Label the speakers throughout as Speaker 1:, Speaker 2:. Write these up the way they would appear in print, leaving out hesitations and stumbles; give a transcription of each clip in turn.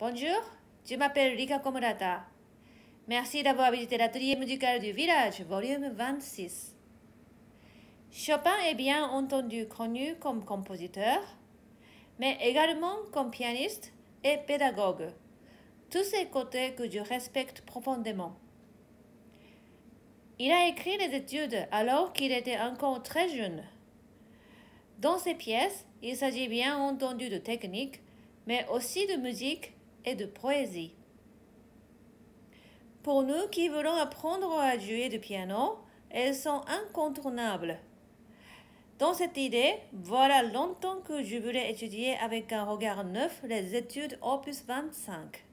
Speaker 1: Bonjour, je m'appelle Rika Komurata. Merci d'avoir visité l'atelier musical du village, volume 26. Chopin est bien entendu connu comme compositeur, mais également comme pianiste et pédagogue. Tous ces côtés que je respecte profondément. Il a écrit les études alors qu'il était encore très jeune. Dans ses pièces, il s'agit bien entendu de technique, mais aussi de musique et de poésie. Pour nous qui voulons apprendre à jouer du piano, elles sont incontournables. Dans cette idée, voilà longtemps que je voulais étudier avec un regard neuf les études Opus 25.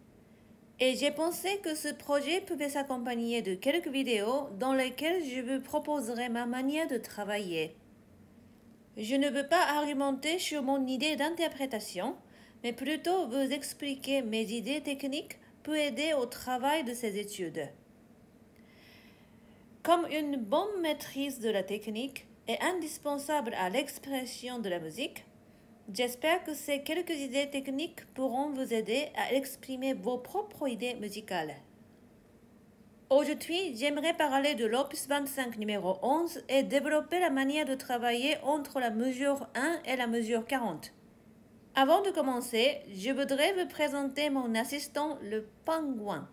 Speaker 1: Et j'ai pensé que ce projet pouvait s'accompagner de quelques vidéos dans lesquelles je vous proposerai ma manière de travailler. Je ne veux pas argumenter sur mon idée d'interprétation, mais plutôt vous expliquer mes idées techniques pour aider au travail de ces études. Comme une bonne maîtrise de la technique est indispensable à l'expression de la musique, j'espère que ces quelques idées techniques pourront vous aider à exprimer vos propres idées musicales. Aujourd'hui, j'aimerais parler de l'opus 25 numéro 11 et développer la manière de travailler entre la mesure 1 et la mesure 40. Avant de commencer, je voudrais vous présenter mon assistant, le pingouin.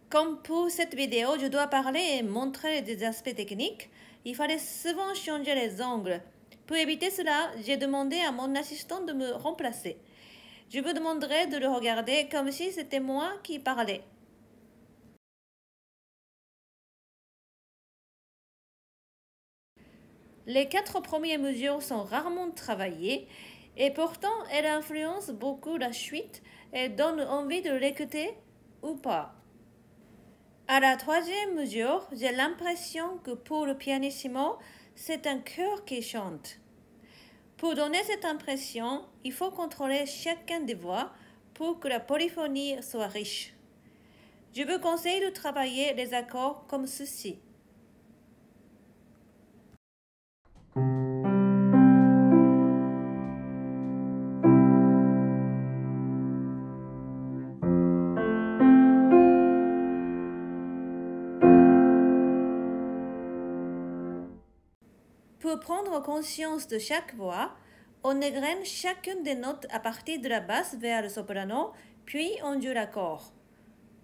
Speaker 1: Comme pour cette vidéo, je dois parler et montrer des aspects techniques, il fallait souvent changer les angles. Pour éviter cela, j'ai demandé à mon assistant de me remplacer. Je vous demanderai de le regarder comme si c'était moi qui parlais. Les 4 premières mesures sont rarement travaillées et pourtant elles influencent beaucoup la suite et donnent envie de l'écouter ou pas. À la 3e mesure, j'ai l'impression que pour le pianissimo, c'est un chœur qui chante. Pour donner cette impression, il faut contrôler chacun des voix pour que la polyphonie soit riche. Je vous conseille de travailler les accords comme ceci. Pour prendre conscience de chaque voix, on égrène chacune des notes à partir de la basse vers le soprano, puis on joue l'accord.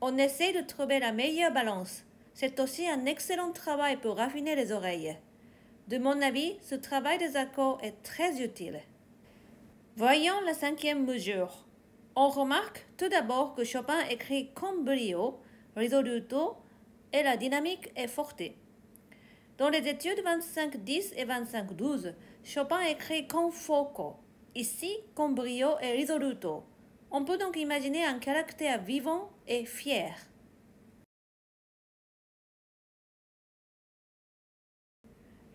Speaker 1: On essaie de trouver la meilleure balance. C'est aussi un excellent travail pour raffiner les oreilles. De mon avis, ce travail des accords est très utile. Voyons la 5e mesure. On remarque tout d'abord que Chopin écrit con brio, risoluto et la dynamique est forte. Dans les études 25-10 et 25-12, Chopin écrit con foco, ici con brio et risoluto. On peut donc imaginer un caractère vivant et fier.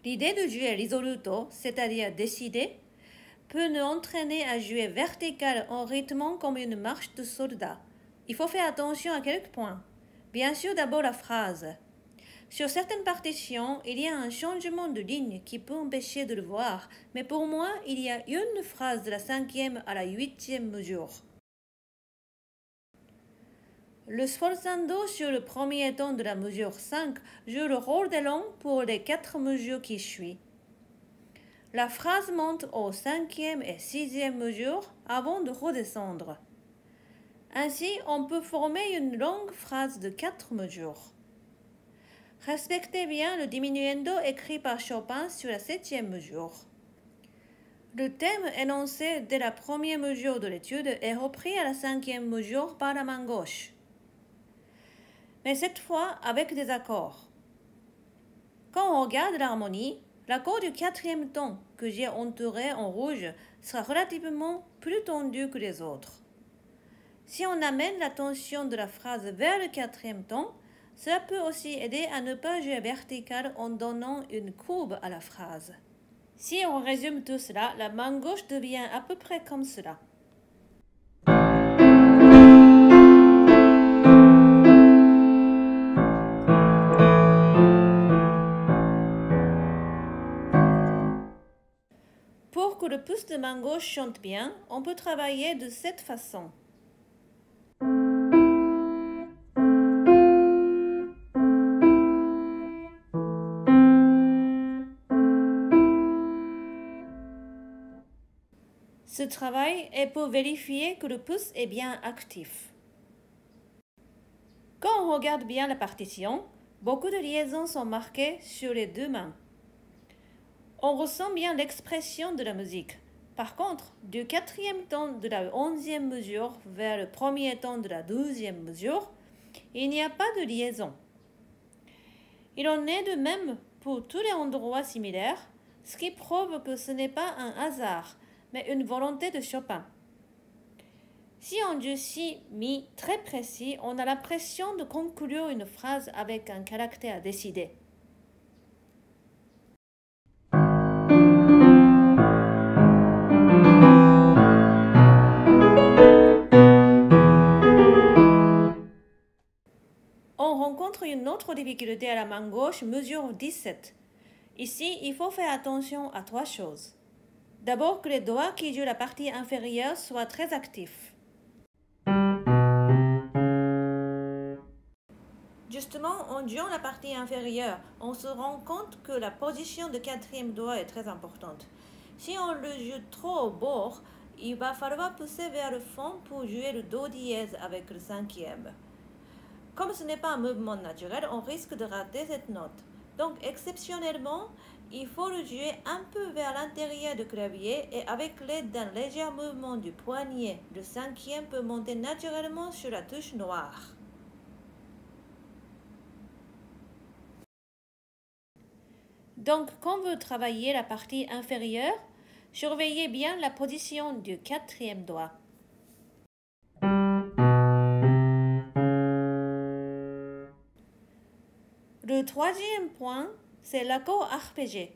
Speaker 1: L'idée de jouer risoluto, c'est-à-dire décidé, peut nous entraîner à jouer vertical en rythmant comme une marche de soldat. Il faut faire attention à quelques points. Bien sûr, d'abord la phrase. Sur certaines partitions, il y a un changement de ligne qui peut empêcher de le voir, mais pour moi, il y a une phrase de la 5e à la 8e mesure. Le sforzando sur le premier ton de la mesure 5 joue le rôle de long pour les 4 mesures qui suivent. La phrase monte aux 5e et 6e mesures avant de redescendre. Ainsi, on peut former une longue phrase de 4 mesures. Respectez bien le diminuendo écrit par Chopin sur la 7e mesure. Le thème énoncé dès la première mesure de l'étude est repris à la 5e mesure par la main gauche, mais cette fois avec des accords. Quand on regarde l'harmonie, l'accord du 4e ton que j'ai entouré en rouge sera relativement plus tendu que les autres. Si on amène la tension de la phrase vers le 4e ton, cela peut aussi aider à ne pas jouer vertical en donnant une courbe à la phrase. Si on résume tout cela, la main gauche devient à peu près comme cela. Pour que le pouce de main gauche chante bien, on peut travailler de cette façon. Ce travail est pour vérifier que le pouce est bien actif. Quand on regarde bien la partition, beaucoup de liaisons sont marquées sur les deux mains. On ressent bien l'expression de la musique. Par contre, du 4e ton de la 11e mesure vers le 1er ton de la 12e mesure, il n'y a pas de liaison. Il en est de même pour tous les endroits similaires, ce qui prouve que ce n'est pas un hasard, mais une volonté de Chopin. Si on dit mi très précis, on a l'impression de conclure une phrase avec un caractère décidé. On rencontre une autre difficulté à la main gauche, mesure 17. Ici, il faut faire attention à 3 choses. D'abord, que les doigts qui jouent la partie inférieure soient très actifs. Justement, en jouant la partie inférieure, on se rend compte que la position du 4e doigt est très importante. Si on le joue trop au bord, il va falloir pousser vers le fond pour jouer le do dièse avec le 5e. Comme ce n'est pas un mouvement naturel, on risque de rater cette note. Donc, exceptionnellement, il faut le jouer un peu vers l'intérieur du clavier et avec l'aide d'un léger mouvement du poignet, le 5e peut monter naturellement sur la touche noire. Donc, quand vous travaillez la partie inférieure, surveillez bien la position du 4e doigt. Le 3e point, c'est l'accord arpégé.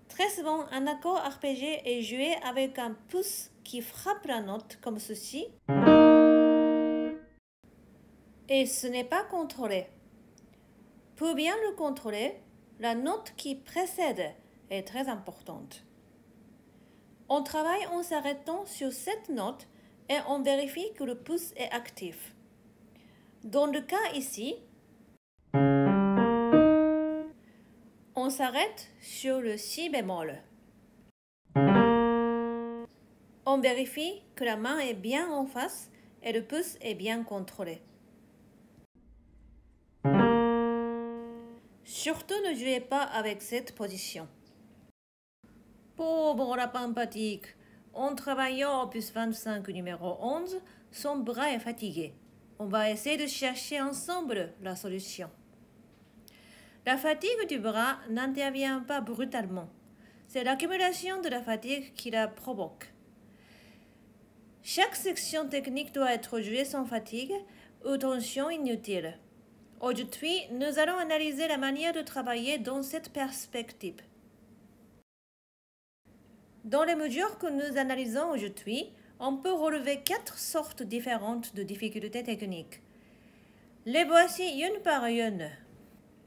Speaker 1: Très souvent, un accord arpégé est joué avec un pouce qui frappe la note comme ceci. Et ce n'est pas contrôlé. Pour bien le contrôler, la note qui précède est très importante. On travaille en s'arrêtant sur cette note et on vérifie que le pouce est actif. Dans le cas ici, on s'arrête sur le si bémol. On vérifie que la main est bien en face et le pouce est bien contrôlé. Surtout ne jouez pas avec cette position. Pauvre lapin empathique, en travaillant opus 25 numéro 11, son bras est fatigué. On va essayer de chercher ensemble la solution. La fatigue du bras n'intervient pas brutalement. C'est l'accumulation de la fatigue qui la provoque. Chaque section technique doit être jouée sans fatigue ou tension inutile. Aujourd'hui, nous allons analyser la manière de travailler dans cette perspective. Dans les mesures que nous analysons aujourd'hui, on peut relever 4 sortes différentes de difficultés techniques. Les voici une par une.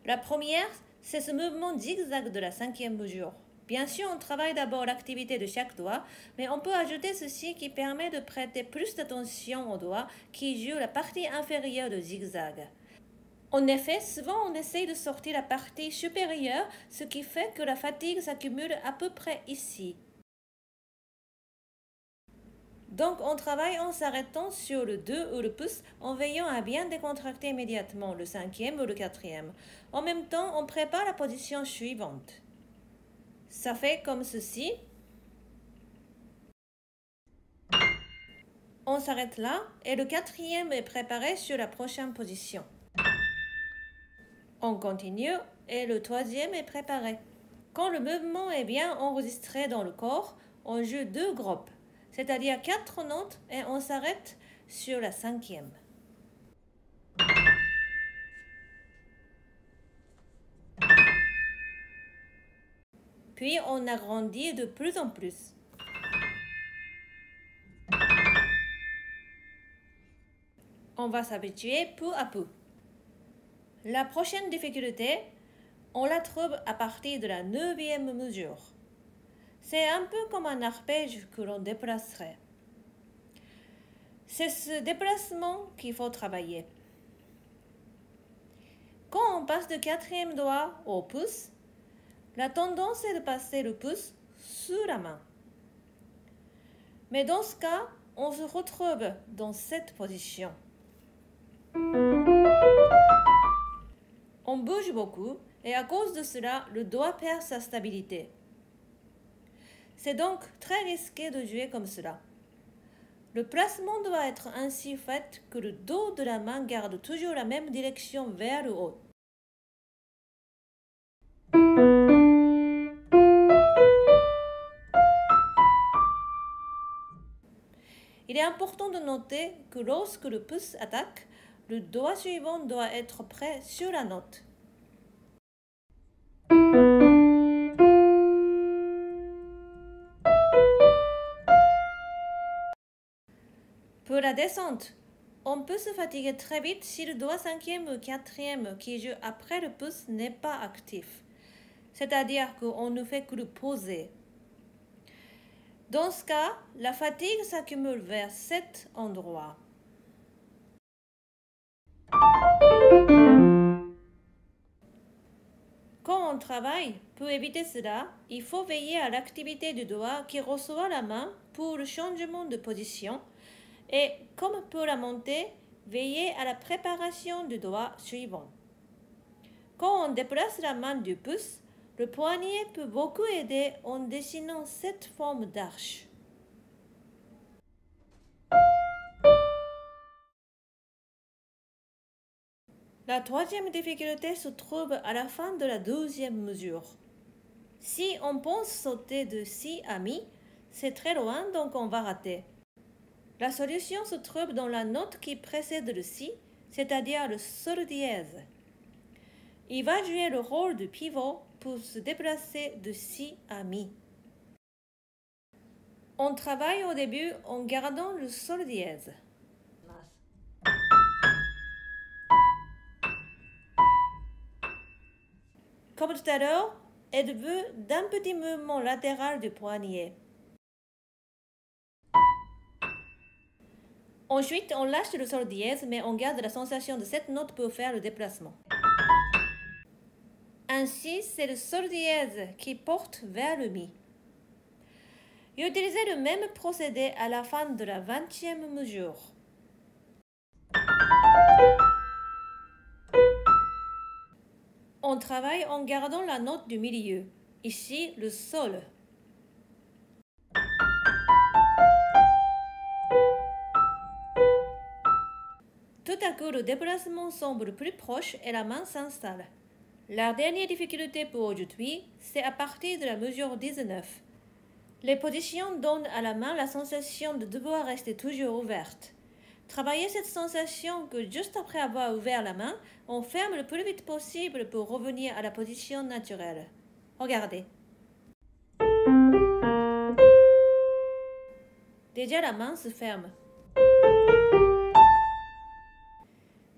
Speaker 1: La première, c'est ce mouvement zigzag de la 5e mesure. Bien sûr, on travaille d'abord l'activité de chaque doigt, mais on peut ajouter ceci qui permet de prêter plus d'attention aux doigts qui jouent la partie inférieure de zigzag. En effet, souvent on essaye de sortir la partie supérieure, ce qui fait que la fatigue s'accumule à peu près ici. Donc on travaille en s'arrêtant sur le 2 ou le pouce en veillant à bien décontracter immédiatement le 5e ou le 4e. En même temps, on prépare la position suivante. Ça fait comme ceci. On s'arrête là et le 4e est préparé sur la prochaine position. On continue et le 3e est préparé. Quand le mouvement est bien enregistré dans le corps, on joue 2 groupes, c'est-à-dire 4 notes et on s'arrête sur la 5e. Puis on agrandit de plus en plus. On va s'habituer peu à peu. La prochaine difficulté, on la trouve à partir de la 9e mesure. C'est un peu comme un arpège que l'on déplacerait. C'est ce déplacement qu'il faut travailler. Quand on passe du quatrième doigt au pouce, la tendance est de passer le pouce sous la main. Mais dans ce cas, on se retrouve dans cette position. On bouge beaucoup et à cause de cela, le doigt perd sa stabilité. C'est donc très risqué de jouer comme cela. Le placement doit être ainsi fait que le dos de la main garde toujours la même direction vers le haut. Il est important de noter que lorsque le pouce attaque, le doigt suivant doit être prêt sur la note. Pour la descente, on peut se fatiguer très vite si le doigt cinquième ou quatrième qui joue après le pouce n'est pas actif. C'est-à-dire qu'on ne fait que le poser. Dans ce cas, la fatigue s'accumule vers cet endroit. Quand on travaille, pour éviter cela, il faut veiller à l'activité du doigt qui reçoit la main pour le changement de position et, comme pour la montée, veiller à la préparation du doigt suivant. Quand on déplace la main du pouce, le poignet peut beaucoup aider en dessinant cette forme d'arche. La troisième difficulté se trouve à la fin de la deuxième mesure. Si on pense sauter de si à mi, c'est très loin donc on va rater. La solution se trouve dans la note qui précède le si, c'est-à-dire le sol dièse. Il va jouer le rôle de pivot pour se déplacer de si à mi. On travaille au début en gardant le sol dièse. Comme tout à l'heure, êtes-vous d'un petit mouvement latéral du poignet. Ensuite, on lâche le sol dièse, mais on garde la sensation de cette note pour faire le déplacement. Ainsi, c'est le sol dièse qui porte vers le mi. Utilisez le même procédé à la fin de la 20e mesure. On travaille en gardant la note du milieu, ici le sol. Tout à coup, le déplacement semble plus proche et la main s'installe. La dernière difficulté pour aujourd'hui, c'est à partir de la mesure 19. Les positions donnent à la main la sensation de devoir rester toujours ouverte. Travaillez cette sensation que juste après avoir ouvert la main, on ferme le plus vite possible pour revenir à la position naturelle. Regardez. Déjà la main se ferme.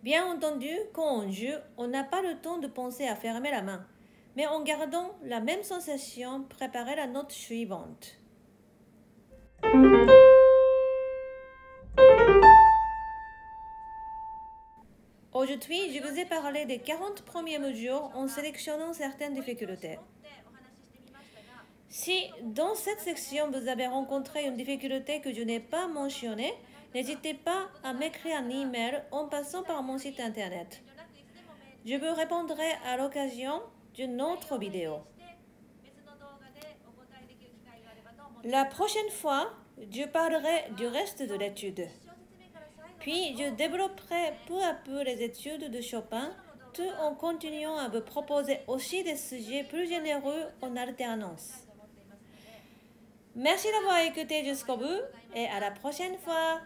Speaker 1: Bien entendu, quand on joue, on n'a pas le temps de penser à fermer la main, mais en gardant la même sensation, préparez la note suivante. Aujourd'hui, je vous ai parlé des 40 premières mesures en sélectionnant certaines difficultés. Si dans cette section vous avez rencontré une difficulté que je n'ai pas mentionnée, n'hésitez pas à m'écrire un email en passant par mon site internet. Je vous répondrai à l'occasion d'une autre vidéo. La prochaine fois, je parlerai du reste de l'étude. Puis, je développerai peu à peu les études de Chopin, tout en continuant à vous proposer aussi des sujets plus généreux en alternance. Merci d'avoir écouté jusqu'au bout et à la prochaine fois.